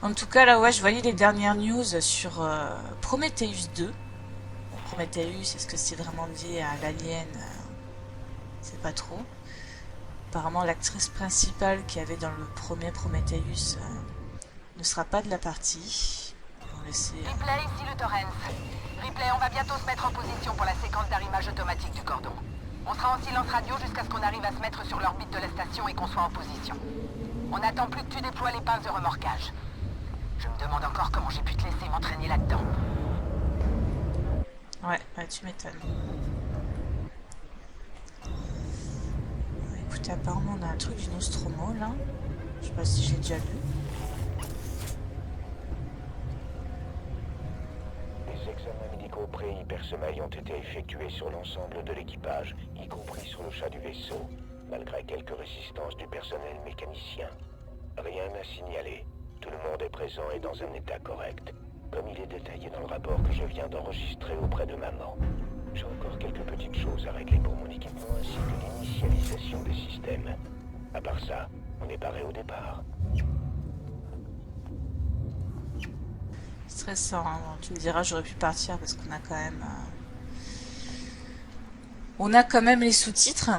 En tout cas, là, ouais, je voyais les dernières news sur Prometheus 2. Bon, Prometheus, est-ce que c'est vraiment lié à l'alien? C'est pas trop. Apparemment, l'actrice principale qui avait dans le premier Prometheus ne sera pas de la partie. Ils vont laisser... Ripley, ici le Torrens. Ripley, on va bientôt se mettre en position pour la séquence d'arrimage automatique du cordon. On sera en silence radio jusqu'à ce qu'on arrive à se mettre sur l'orbite de la station et qu'on soit en position. On n'attend plus que tu déploies les pinces de remorquage. Je me demande encore comment j'ai pu te laisser m'entraîner là-dedans. Ouais, tu m'étonnes. Écoutez, apparemment on a un truc du Nostromo là. Je sais pas si j'ai déjà lu. Des examens médicaux pré-hypersommeil ont été effectués sur l'ensemble de l'équipage, y compris sur le chat du vaisseau, malgré quelques résistances du personnel mécanicien. Rien à signaler. Tout le monde est présent et dans un état correct, comme il est détaillé dans le rapport que je viens d'enregistrer auprès de maman. J'ai encore quelques petites choses à régler pour mon équipement ainsi que l'initialisation des systèmes. À part ça, on est paré au départ. Stressant, hein. Bon, tu me diras, j'aurais pu partir parce qu'on a quand même... On a quand même les sous-titres.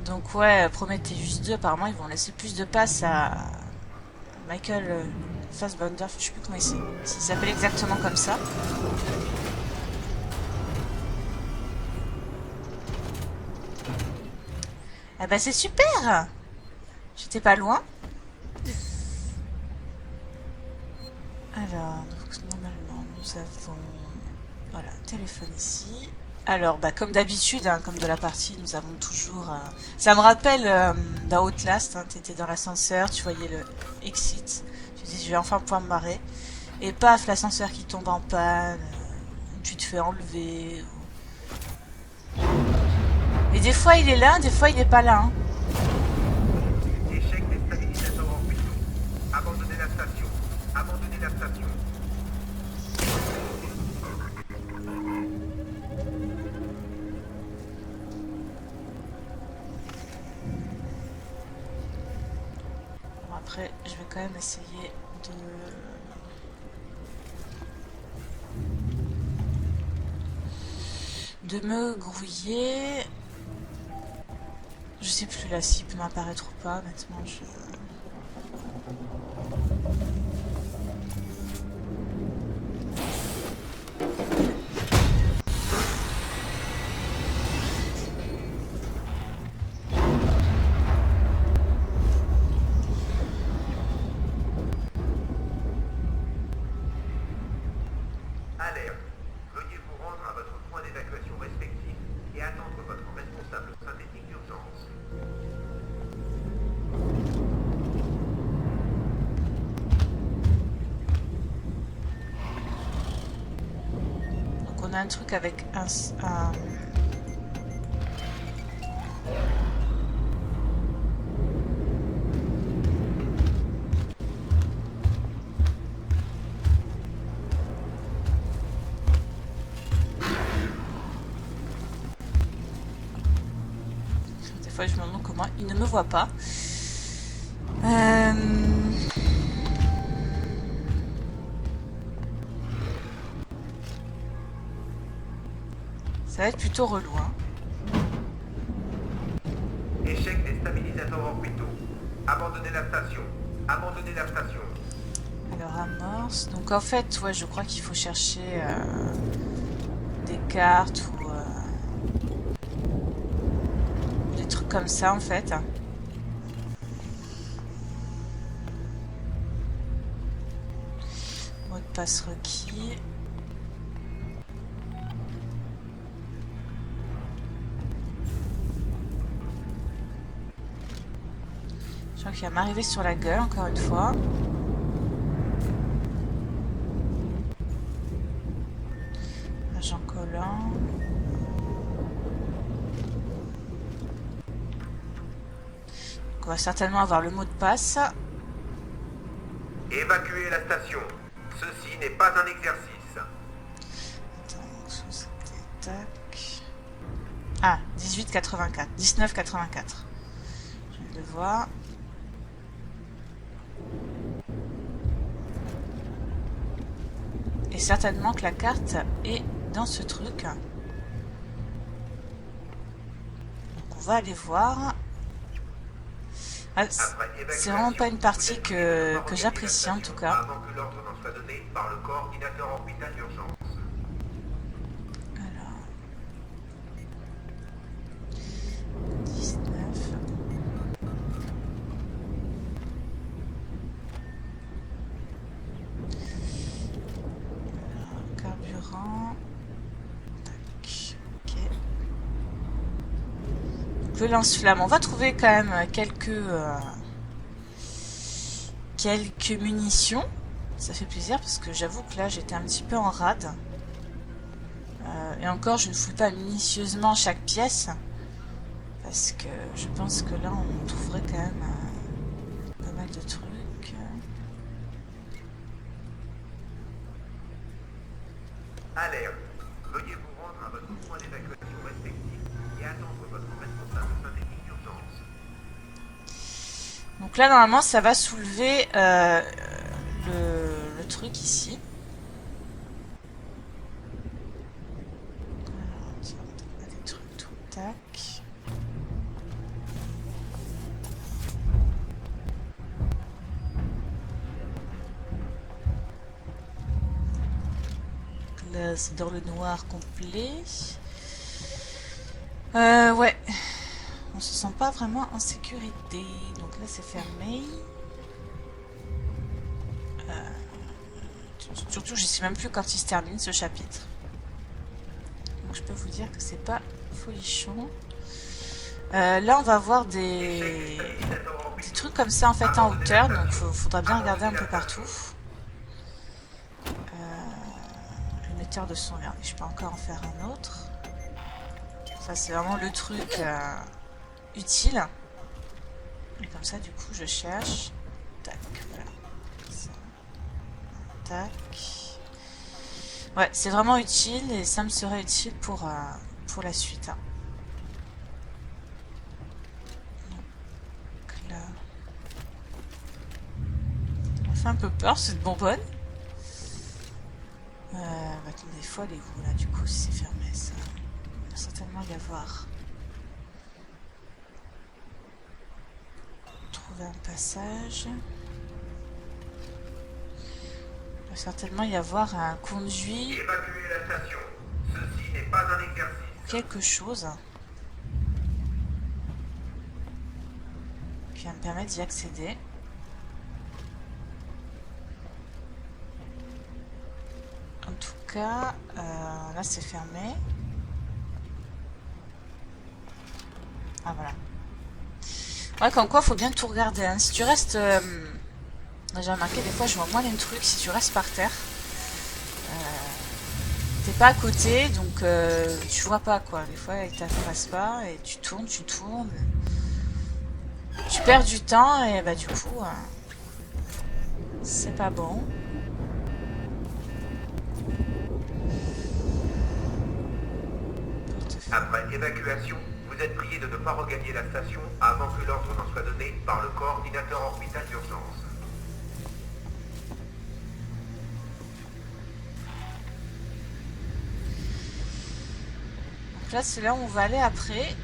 Donc ouais, Prometheus 2, apparemment, ils vont laisser plus de place à Michael Fassbender, je sais plus comment s'il s'appelle exactement comme ça. Ah bah c'est super! J'étais pas loin. Alors, donc, normalement, nous avons... Voilà, téléphone ici. Alors, bah, comme d'habitude, hein, comme de la partie, nous avons toujours... Ça me rappelle dans Outlast, hein, t'étais dans l'ascenseur, tu voyais le exit. Tu dis, je vais enfin pouvoir me marrer. Et paf, l'ascenseur qui tombe en panne, tu te fais enlever. Et des fois, il est là, des fois, il n'est pas là. Hein. Échec des stabilisateurs en ruisseau. Abandonnez la station. Abandonnez la station. Bon, après, je vais quand même essayer de me grouiller. Je sais plus là s'il peut m'apparaître ou pas, maintenant je... Alerte. Veuillez vous rendre à votre point d'évacuation respectif et attendre votre responsable synthétique d'urgence. Donc on a un truc avec un... Des fois je me demande comment il ne me voit pas. Ça va être plutôt relou, hein. Échec des stabilisateurs orbitaux. Abandonnez la station. Abandonnez la station. Alors amorce. Donc en fait, ouais, je crois qu'il faut chercher des cartes ou des trucs comme ça en fait. Mot de passe requis. Je crois qu'il va m'arriver sur la gueule encore une fois. Agent collant. Donc on va certainement avoir le mot de passe. Évacuez la station. Ceci n'est pas un exercice. Attends, société, tac. Ah, 18,84. 19,84. Je viens de le voir. certainement que la carte est dans ce truc. Donc on va aller voir. Ah, c'est vraiment pas une partie que j'apprécie en tout cas. Avant que l'ordre n'en soit donné par le coordinateur orbital d'urgence. Alors, 19. Alors, carburant. Tac. Ok. Donc, le lance-flamme. On va trouver quand même quelques munitions. Ça fait plaisir parce que j'avoue que là j'étais un petit peu en rade. Et encore, je ne fouille pas minutieusement chaque pièce. Parce que je pense que là on trouverait quand même pas mal de trucs. Alerte. Veuillez vous rendre à votre point d'évacuation respectif et attendre votre responsable synthétique d'urgence. Donc là normalement ça va soulever le truc ici. Alors, tiens, on a des trucs tout tac. Là c'est dans le noir complet. Ouais. On se sent pas vraiment en sécurité. Donc là c'est fermé. Surtout je sais même plus quand il se termine ce chapitre. Donc je peux vous dire que c'est pas folichon. Là on va voir des trucs comme ça en fait en hauteur. Donc faudra bien regarder un peu partout. Émetteur de son, regardez, je peux encore en faire un autre. Ça c'est vraiment le truc utile. Et comme ça du coup je cherche. Tac, voilà. Ça. Tac. Ouais, c'est vraiment utile et ça me serait utile pour la suite. Hein. Donc là. Ça m'a fait un peu peur cette bonbonne. Des fois elle est où là du coup si c'est fermé ça. Il va certainement y avoir. Trouver un passage. Il va certainement y avoir un conduit. Évacuez la station. Ceci n'est pas un exercice. Quelque chose qui va me permettre d'y accéder. En tout cas, là c'est fermé. Ah voilà. Ouais, comme quoi, faut bien tout regarder. Hein. Si tu restes, j'ai remarqué des fois, je vois moins les trucs si tu restes par terre. T'es pas à côté, donc tu vois pas quoi. Des fois, ils t'intéressent pas et tu tournes. Tu perds du temps et bah du coup, c'est pas bon. Après évacuation, vous êtes prié de ne pas regagner la station avant que l'ordre n'en soit donné par le coordinateur orbital d'urgence. Donc là, c'est là où on va aller après.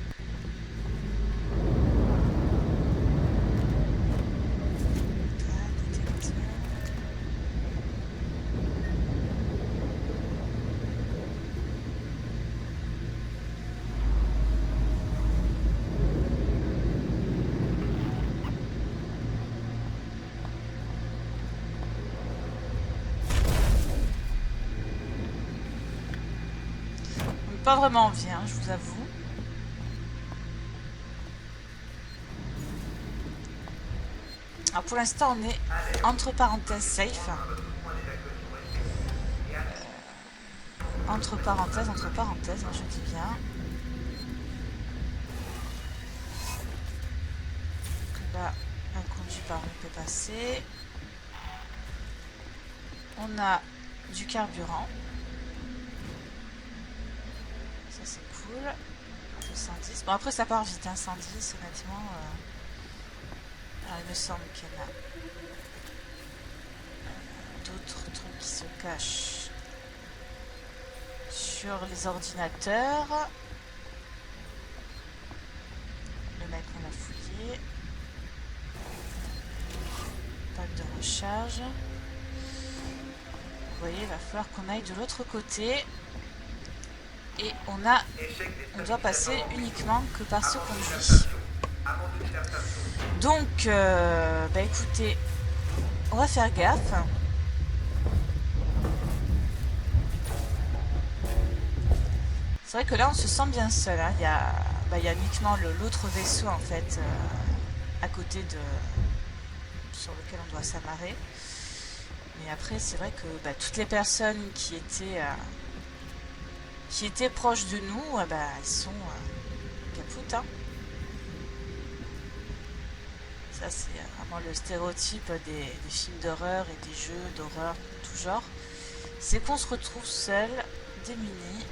Pas vraiment envie, hein, je vous avoue. Alors pour l'instant, on est entre parenthèses safe. Entre parenthèses, hein, je dis bien. Donc là, un conduit par où on peut passer. On a du carburant. Ça c'est cool. 210. Bon après ça part vite, hein, 110 honnêtement. Alors, il me semble qu'il y en a d'autres trucs qui se cachent sur les ordinateurs. Le mec, on l'a fouillé. Pack de recharge. Vous voyez, il va falloir qu'on aille de l'autre côté. Et on doit passer uniquement que par ce conduit. Donc, bah écoutez, on va faire gaffe. C'est vrai que là, on se sent bien seul. Hein. Il y a uniquement l'autre vaisseau, en fait, à côté sur lequel on doit s'amarrer. Mais après, c'est vrai que toutes les personnes qui étaient proches de nous, elles sont capoutes. Hein. Ça, c'est vraiment le stéréotype des films d'horreur et des jeux d'horreur tout genre. C'est qu'on se retrouve seul, démuni.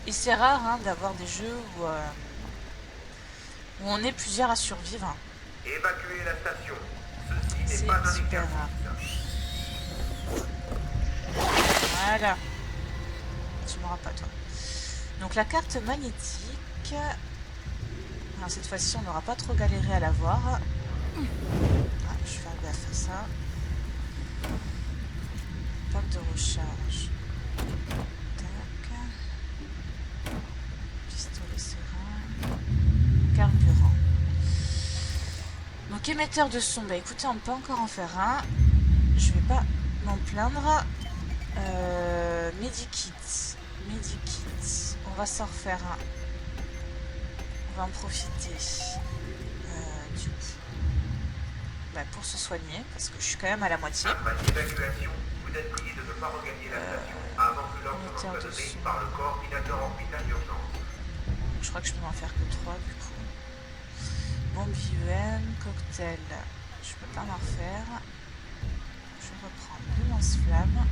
Et c'est rare hein, d'avoir des jeux où on est plusieurs à survivre. Évacuer la station. C'est Ceci n'est pas un super exercice. rare. Voilà. Tu m'auras pas toi. Donc la carte magnétique. Alors, cette fois-ci, on n'aura pas trop galéré à la voir. Ah, je vais faire gaffe à ça. Pack de recharge. Tac. Pistolet serein. Carburant. Donc émetteur de son. Bah écoutez, on peut encore en faire un. Je vais pas m'en plaindre. Medikit. Medikit. On va s'en refaire un. On va en profiter. Du coup. Pour se soigner, parce que je suis quand même à la moitié. Après l'évacuation, vous êtes prié de ne pas regagner la station avant que l'ordre ne soit donné par le coordinateur orbital d'urgence. Je crois que je peux m'en faire que 3 du coup. Bombe IEM, cocktail. Je peux pas m'en refaire. Je reprends le lance-flamme.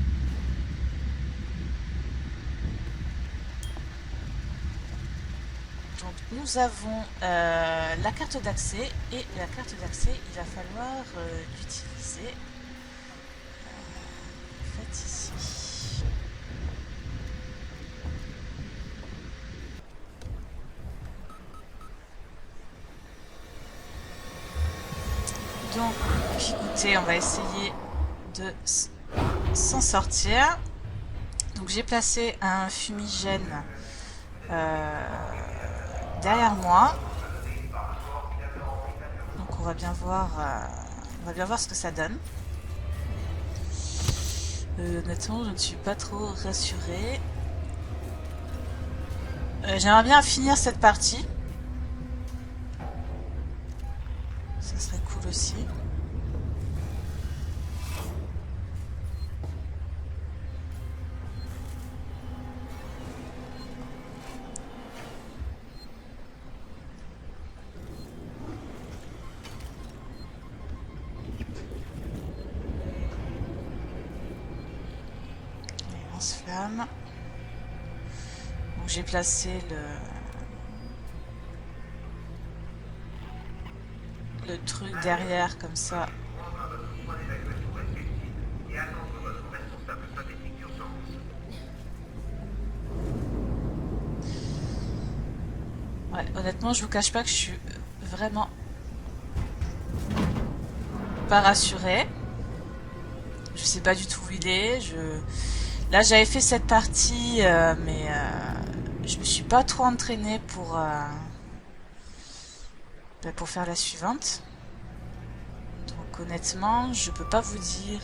Donc nous avons la carte d'accès et la carte d'accès il va falloir l'utiliser en fait ici. Donc écoutez, on va essayer de s'en sortir. Donc j'ai placé un fumigène derrière moi. Donc on va bien voir ce que ça donne. Honnêtement, je ne suis pas trop rassurée. J'aimerais bien finir cette partie. Ça serait cool aussi. Flamme. Donc j'ai placé le truc derrière comme ça. Ouais, honnêtement, je vous cache pas que je suis vraiment pas rassurée. Je sais pas du tout où il est. Là, j'avais fait cette partie, mais je me suis pas trop entraînée pour faire la suivante. Donc, honnêtement, je peux pas vous dire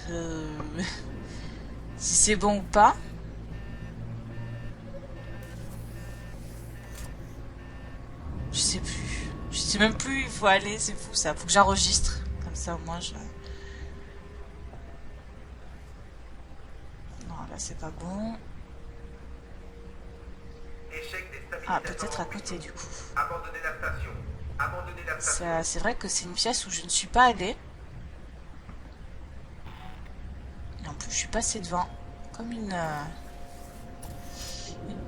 si c'est bon ou pas. Je sais plus. Je sais même plus où il faut aller, c'est fou ça. Faut que j'enregistre. Comme ça, au moins, c'est pas bon. Ah, peut-être à côté du coup. C'est vrai que c'est une pièce où je ne suis pas allée. Et en plus, je suis passée devant. Comme une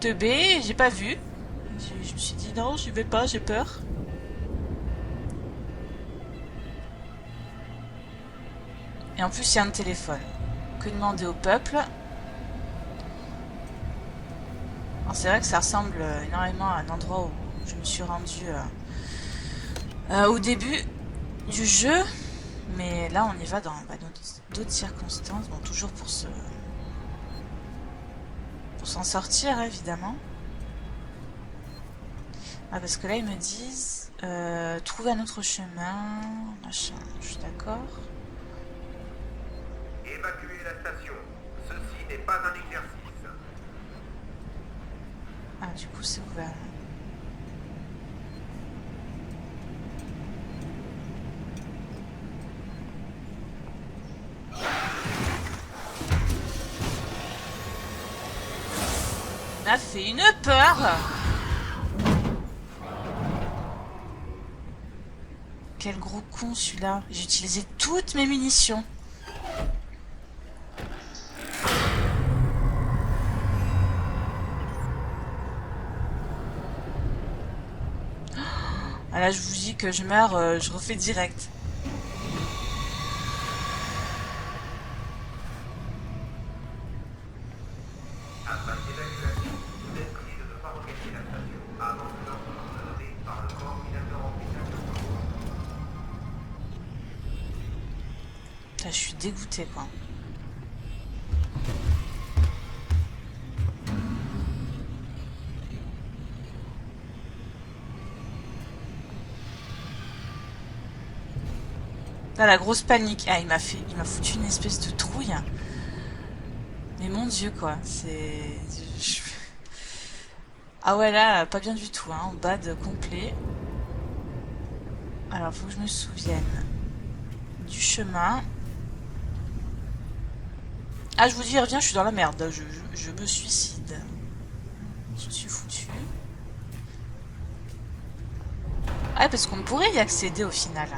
teubée, j'ai pas vu. Je me suis dit non, je vais pas, j'ai peur. Et en plus, il y a un téléphone. Que demander au peuple? Alors, c'est vrai que ça ressemble énormément à un endroit où je me suis rendue au début du jeu. Mais là, on y va dans d'autres circonstances. Bon, toujours pour s'en sortir, évidemment. Ah, parce que là, ils me disent trouver un autre chemin, machin. Je suis d'accord. Évacuez la station. Ceci n'est pas un exercice. Ah, du coup, c'est ouvert. On a fait une peur. Quel gros con celui-là. J'ai utilisé toutes mes munitions. Ah là, je vous dis que je meurs, je refais direct. Après l'évacuation, vous êtes prié de ne pas regagner la station avant que l'ordre soit donné par le coordinateur en pilotage. Putain, je suis dégoûtée, quoi. Là, la grosse panique. Ah, il m'a foutu une espèce de trouille. Mais mon Dieu, quoi. C'est... Ah ouais, là, pas bien du tout, hein. Bad complet. Alors, faut que je me souvienne du chemin. Ah, je vous dis, il revient, je suis dans la merde. Je me suicide. Je suis foutu. Ah, parce qu'on pourrait y accéder au final.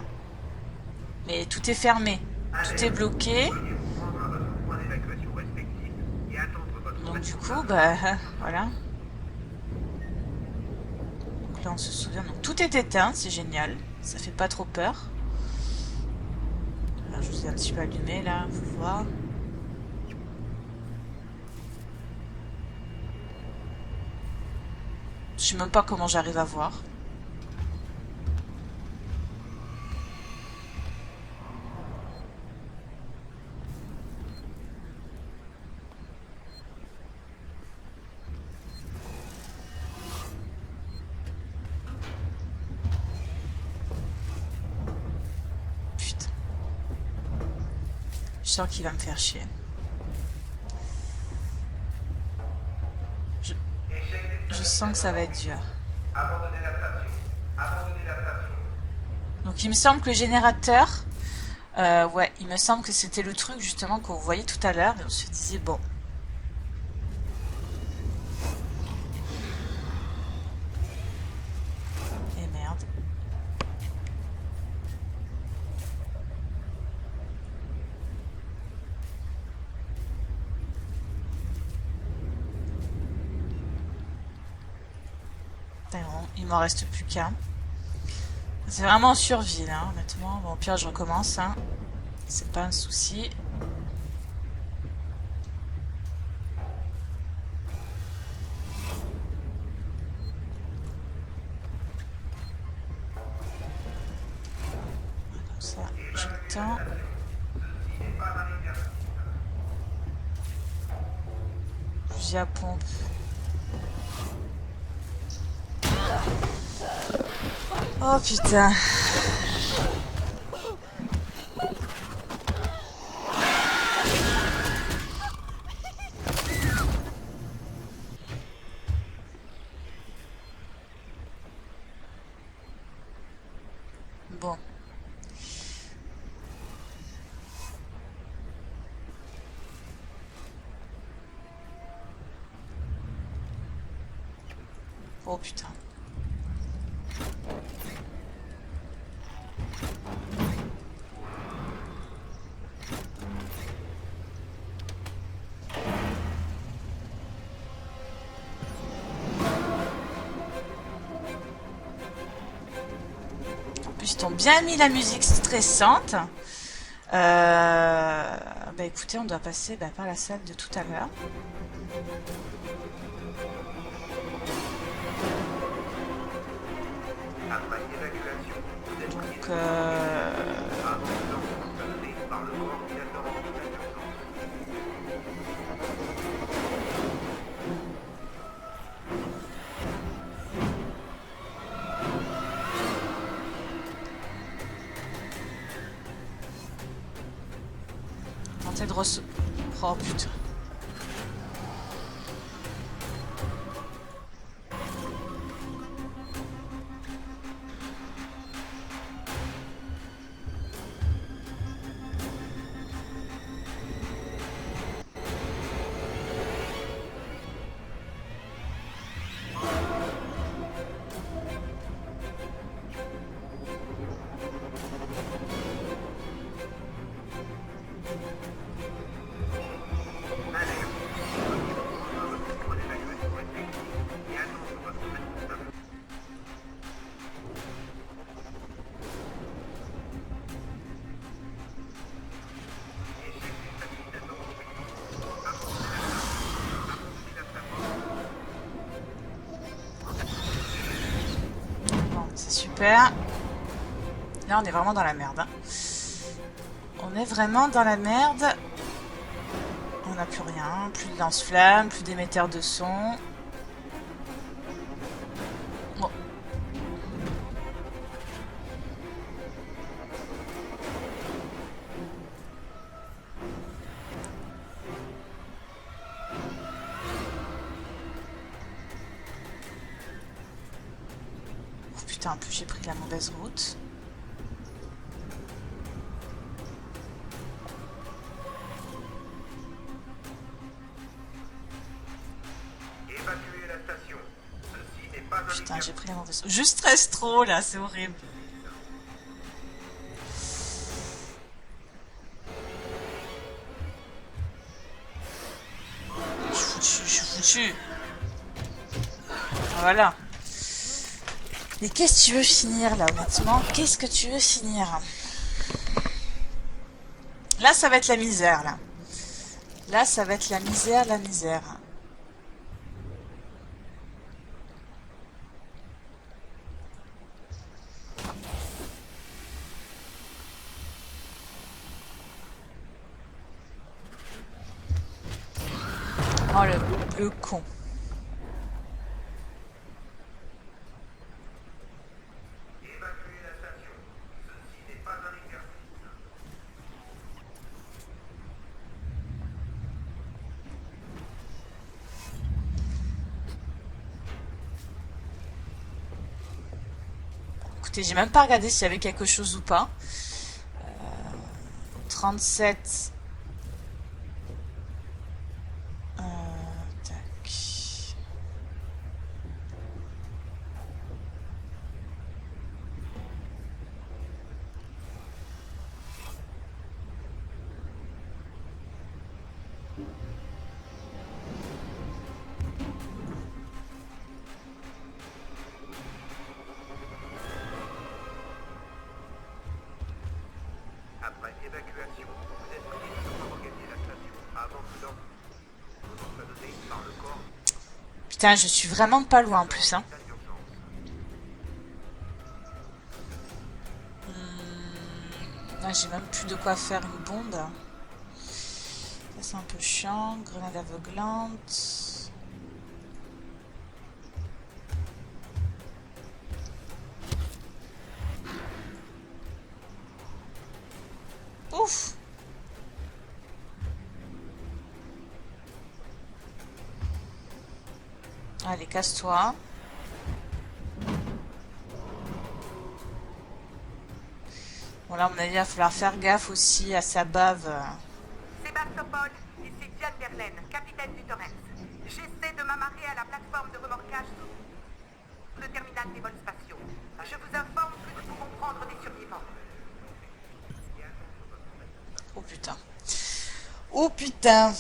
Mais tout est fermé. Tout est bloqué. Veuillez vous rendre à votre point d'évacuation respectif et attendre votre Donc du coup, responsable. bah voilà. Donc là on se souvient. Donc tout est éteint, c'est génial. Ça fait pas trop peur. Alors je vous ai un petit peu allumé là, vous voir. Je sais même pas comment j'arrive à voir. Putain. Je sens qu'il va me faire chier. Je sens que ça va être dur. Abandonnez la station. Abandonnez la station. Donc il me semble que le générateur... ouais, il me semble que c'était le truc justement qu'on voyait tout à l'heure. Et on se disait, bon... Et merde. Putain, bon, il m'en reste plus qu'un. C'est vraiment en survie là, honnêtement. Bon, au pire, je recommence. Hein. C'est pas un souci. Comme ça, j'attends. Fusil à pompe. Oh putain. Bon. Oh putain. En plus, ils t'ont bien mis la musique stressante. Bah écoutez, on doit passer par la salle de tout à l'heure. Après évacuation, vous êtes prié Donc, de avant que l'ordre soit donné par le coordinateur hôpital d'urgence. tenter de recevoir... Oh putain. Bon, c'est super. Là, on est vraiment dans la merde. Hein. On est vraiment dans la merde. On n'a plus rien. Plus de lance-flammes, plus d'émetteurs de son. Bon. Oh putain, en plus j'ai pris la mauvaise route. Évacuez la station. Ceci n'est pas un Putain, j'ai exercice. pris la mauvaise route. Je stresse trop là, c'est horrible. Je suis foutu. Voilà. Mais qu'est-ce que tu veux finir là, honnêtement? Qu'est-ce que tu veux finir? Là, ça va être la misère, là. Là, ça va être la misère, la misère. Oh, le con. Évacuez la station. Ceci n'est pas un exercice. Écoutez, j'ai même pas regardé s'il y avait quelque chose ou pas. 37. Tac. Après évacuation, vous êtes prié de regagner la station avant que l'ordre soit donné par le corps Putain, je suis vraiment pas loin en plus, hein. d'urgence. Là, j'ai même plus de quoi faire une bombe. Ça, c'est un peu chiant. Grenade aveuglante. Ouf! Allez, casse-toi. Bon, là, à mon avis, il va falloir faire gaffe aussi à sa bave. Sébastopol, ici Diane Verlaine, capitaine du Torrens. J'essaie de m'amarrer à la plateforme de remorquage sous le terminal des vols spatiaux. Je vous informe que nous pouvons prendre des survivants. Oh putain. Oh putain.